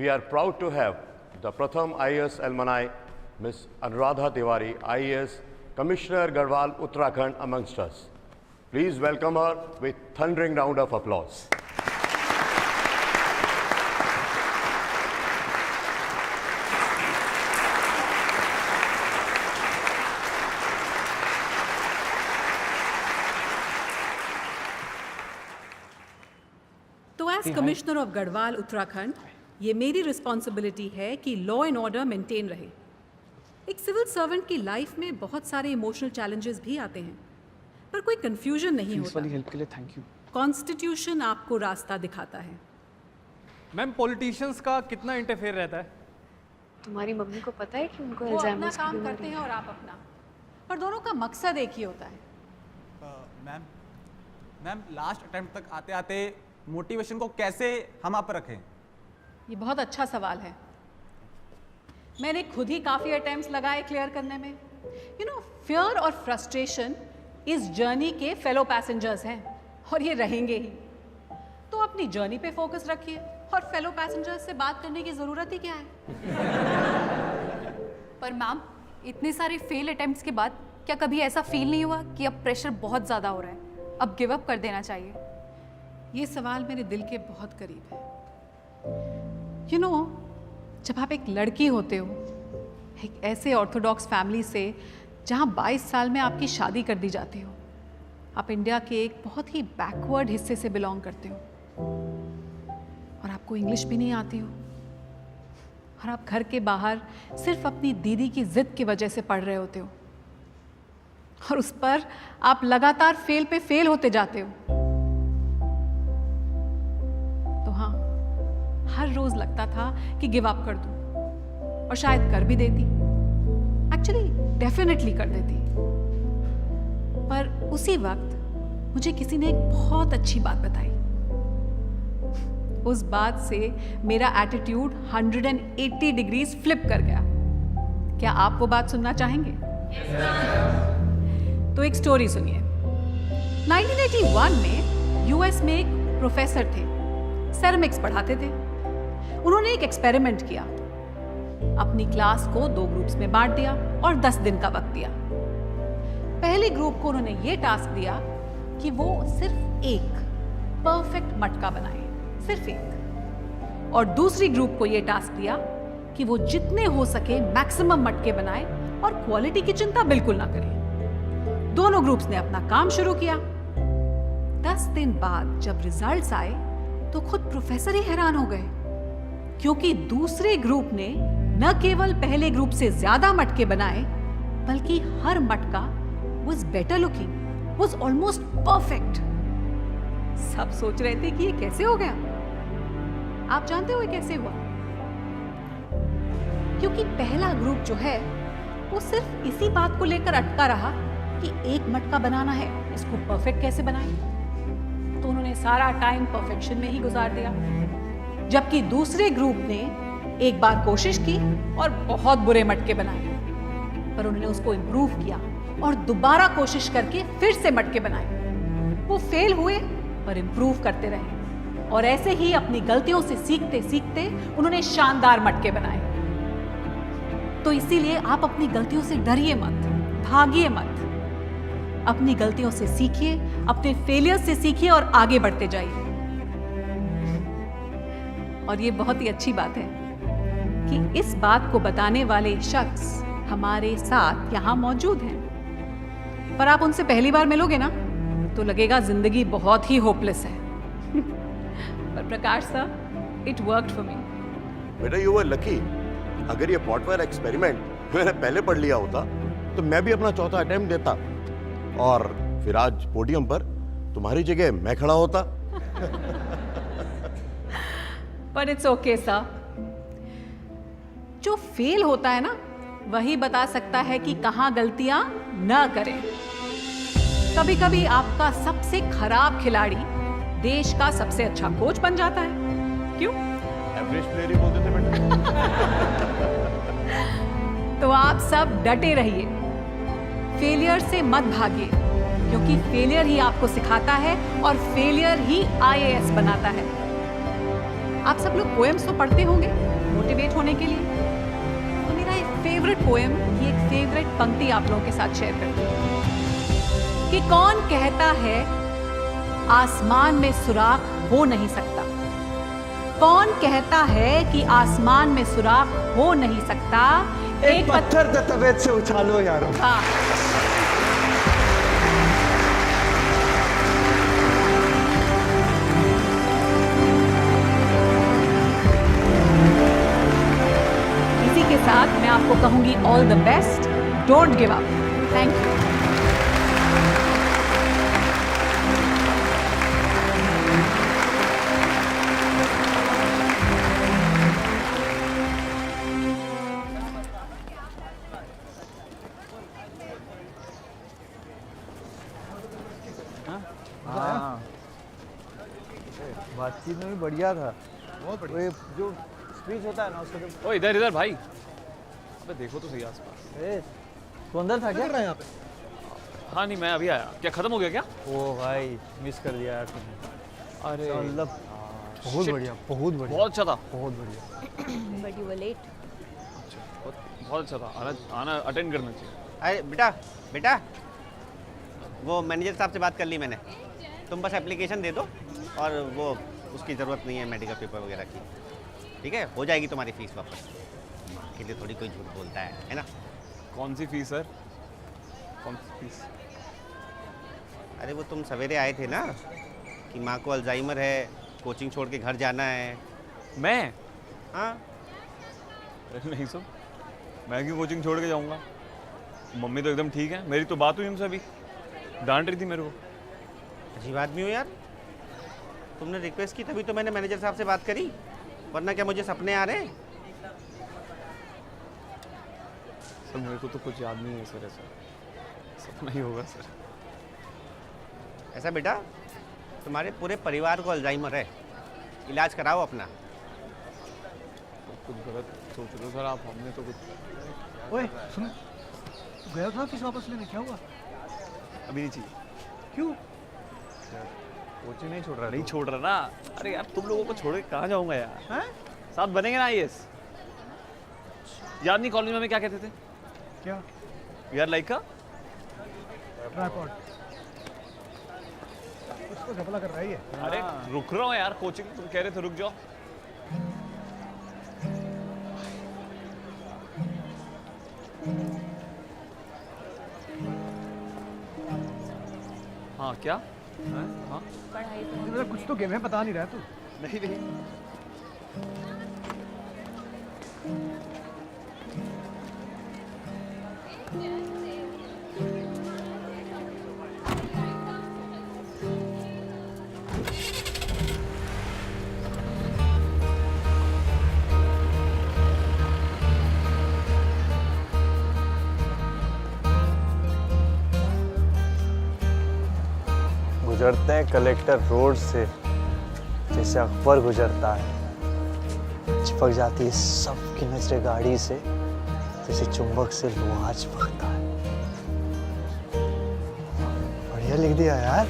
we are proud to have the Pratham IAS alumni, Ms. Anuradha Tiwari, IAS, Commissioner Garhwal, Uttarakhand, amongst us. Please welcome her with thundering round of applause. तो as commissioner of Garhwal Uttarakhand ये मेरी responsibility है कि law and order maintain रहे। एक civil servant की life में बहुत सारे इमोशनल चैलेंजेस भी आते हैं, पर कोई कंफ्यूजन नहीं होता। वाली हेल्प के लिए थैंक यू। कॉन्स्टिट्यूशन आपको रास्ता दिखाता है। मैम पॉलिटिशियंस का कितना इंटरफेयर रहता है? तुम्हारी मम्मी को पता है कि उनको वो अपना अल्जाइमर्स की काम बीमारी करते हैं और आप अपना, पर दोनों का मकसद एक ही होता है। मैम लास्ट अटेम्प्ट तक आते आते मोटिवेशन को कैसे हम आप पर रखें? ये बहुत अच्छा सवाल है। मैंने खुद ही काफ़ी अटेम्प्ट्स लगाए क्लियर करने में। फियर और फ्रस्ट्रेशन इस जर्नी के फेलो पैसेंजर्स हैं और ये रहेंगे ही। तो अपनी जर्नी पे फोकस रखिए और फेलो पैसेंजर्स से बात करने की ज़रूरत ही क्या है। पर मैम इतने सारे फेल अटेम्प्ट्स के बाद क्या कभी ऐसा फील नहीं हुआ कि अब प्रेशर बहुत ज़्यादा हो रहा है, अब गिव अप कर देना चाहिए? ये सवाल मेरे दिल के बहुत करीब है। जब आप एक लड़की होते हो, एक ऐसे ऑर्थोडॉक्स फैमिली से जहाँ 22 साल में आपकी शादी कर दी जाती हो, आप इंडिया के एक बहुत ही बैकवर्ड हिस्से से बिलोंग करते हो और आपको इंग्लिश भी नहीं आती हो, और आप घर के बाहर सिर्फ अपनी दीदी की जिद की वजह से पढ़ रहे होते हो, और उस पर आप लगातार फेल पे फेल होते जाते हो। तो हाँ, हर रोज लगता था कि गिव अप कर दूं, और शायद कर भी देती, एक्चुअली डेफिनेटली कर देती। पर उसी वक्त मुझे किसी ने एक बहुत अच्छी बात बताई। उस बात से मेरा एटीट्यूड 180 डिग्रीज फ्लिप कर गया। क्या आप वो बात सुनना चाहेंगे? तो एक स्टोरी सुनिए। 1981 में यूएस में एक प्रोफेसर थे, सेरेमिक्स पढ़ाते थे। उन्होंने एक एक्सपेरिमेंट किया, अपनी क्लास को 2 ग्रुप्स में बांट दिया और 10 दिन का वक्त दिया। पहले ग्रुप को उन्होंने ये टास्क दिया कि वो सिर्फ एक परफेक्ट मटका बनाए, सिर्फ एक। और दूसरी ग्रुप को ये टास्क दिया कि वो जितने हो सके मैक्सिमम मटके बनाए और क्वालिटी की चिंता बिल्कुल ना करें। दोनों ग्रुप्स ने अपना काम शुरू किया। 10 दिन बाद जब रिजल्ट्स आए तो खुद प्रोफेसर ही हैरान हो गए, क्योंकि दूसरे ग्रुप ने न केवल पहले ग्रुप से ज्यादा मटके बनाए, बल्कि हर मटका was better looking, was almost perfect. सब सोच रहे थे कि ये कैसे हो गया। आप जानते हो ये कैसे हुआ? क्योंकि पहला ग्रुप जो है वो सिर्फ इसी बात को लेकर अटका रहा कि एक मटका बनाना है, इसको परफेक्ट कैसे बनाएं। तो उन्होंने सारा टाइम परफेक्शन में ही गुजार दिया, जबकि दूसरे ग्रुप ने एक बार कोशिश की और बहुत बुरे मटके बनाए, पर उन्होंने उसको इम्प्रूव किया और दोबारा कोशिश करके फिर से मटके बनाए। वो फेल हुए पर इम्प्रूव करते रहे, और ऐसे ही अपनी गलतियों से सीखते सीखते उन्होंने शानदार मटके बनाए। तो इसीलिए आप अपनी गलतियों से डरिए मत, भागिए मत। अपनी गलतियों से सीखिए, अपने फेलियर से सीखिए और आगे बढ़ते जाइए। और ये बहुत ही अच्छी बात है कि इस बात को बताने वाले शख्स हमारे साथ यहाँ मौजूद हैं। पर आप उनसे पहली बार मिलोगे ना तो लगेगा जिंदगी बहुत ही होपलेस है। पर Prakash sir, it worked for me. बेटा यू वर लकी। अगर ये पॉटवेयर एक्सपेरिमेंट मैंने पहले पढ़ लिया होता तो मैं भी अपना चौथा अटेम्प्ट देता, और फिर आज पोडियम पर तुम्हारी जगह मैं खड़ा होता। पर इट्स ओके सर। जो फेल होता है ना, वही बता सकता है कि कहां गलतियां न करें। कभी कभी आपका सबसे खराब खिलाड़ी देश का सबसे अच्छा कोच बन जाता है। क्यों? एवरेज प्लेयर ही बोलते थे बेटा। तो आप सब डटे रहिए, फेलियर से मत भागिए, क्योंकि फेलियर ही आपको सिखाता है और फेलियर ही आईएएस बनाता है। आप सब लोग पोएम्स तो पढ़ते होंगे मोटिवेट होने के लिए। तो मेरा एक फेवरेट पोएम की एक फेवरेट पंक्ति आप लोगों के साथ शेयर करती हूँ कि कौन कहता है आसमान में सुराख हो नहीं सकता। कौन कहता है कि आसमान में सुराख हो नहीं सकता। एक पत्थर तो तबीयत से उछालो यार। हाँ। इसी के साथ मैं आपको कहूंगी all the best, don't give up. Thank you. बातचीत में भी बढ़िया था। बहुत बढ़िया। जो स्पीच होता है ना उसका तो। ओ इधर इधर भाई, अबे देखो तो सही आसपास। तू अंदर था क्या? यहाँ पे? हाँ नहीं, मैं अभी आया। क्या खत्म हो गया क्या? ओ भाई मिस कर दिया यार तुमने। अरे मतलब बहुत बढ़िया, बहुत बढ़िया, बहुत अच्छा था। बहुत बढ़िया। But you were late. बहुत अच्छा था। आना आना अटेंड करना चाहिए। अरे बेटा बेटा, वो मैनेजर साहब से बात कर ली मैंने। तुम बस एप्लीकेशन दे दो और वो उसकी ज़रूरत नहीं है मेडिकल पेपर वगैरह की। ठीक है, हो जाएगी तुम्हारी फीस वापस। माँ के लिए थोड़ी कोई झूठ बोलता है ना। कौन सी फीस सर? कौन सी फीस? अरे वो तुम सवेरे आए थे ना कि माँ को अल्जाइमर है, कोचिंग छोड़ के घर जाना है। मैं? हाँ। अरे नहीं सर, मैं क्यों कोचिंग छोड़ के जाऊँगा? मम्मी तो एकदम ठीक है। मेरी तो बात हुई उनसे अभी, डांट रही थी मेरे को। अजीब आदमी हो यार। तुमने रिक्वेस्ट की तभी तो मैंने मैनेजर साहब से बात करी, वरना क्या मुझे सपने आ रहे हैं? सर मेरे को तो कुछ याद नहीं है सर, ऐसा सपना ही होगा सर। ऐसा बेटा, तुम्हारे पूरे परिवार को अल्जाइमर है, इलाज कराओ अपना। तो कुछ गलत सोच रहे हो सर आप। हमने तो कुछ। ओए सुन, गया था फीस वापस लेने, क्या हुआ? अभी नहीं चाहिए। क्यों? कोचिंग नहीं छोड़ रहा। नहीं छोड़ रहा ना। अरे यार तुम लोगों को छोड़ के कहाँ जाऊंगा यार? हैं? साथ बनेंगे ना आईएएस। याद नहीं कॉलेज में हमें क्या कहते थे? क्या? We are like a tripod. कुछ तो घपला कर रही है। अरे रुक रहा हूँ यार, कोचिंग तुम कह रहे थे रुक जाओ। हाँ क्या? हाँ मतलब कुछ तो गेम है, बता नहीं रहा तू। नहीं नहीं। गुजरते हैं कलेक्टर रोड से जैसे अकबर गुजरता है। चिपक जाती है सबकी नजरें गाड़ी से जैसे चुंबक से लोहा चिपकता है। बढ़िया लिख दिया यार।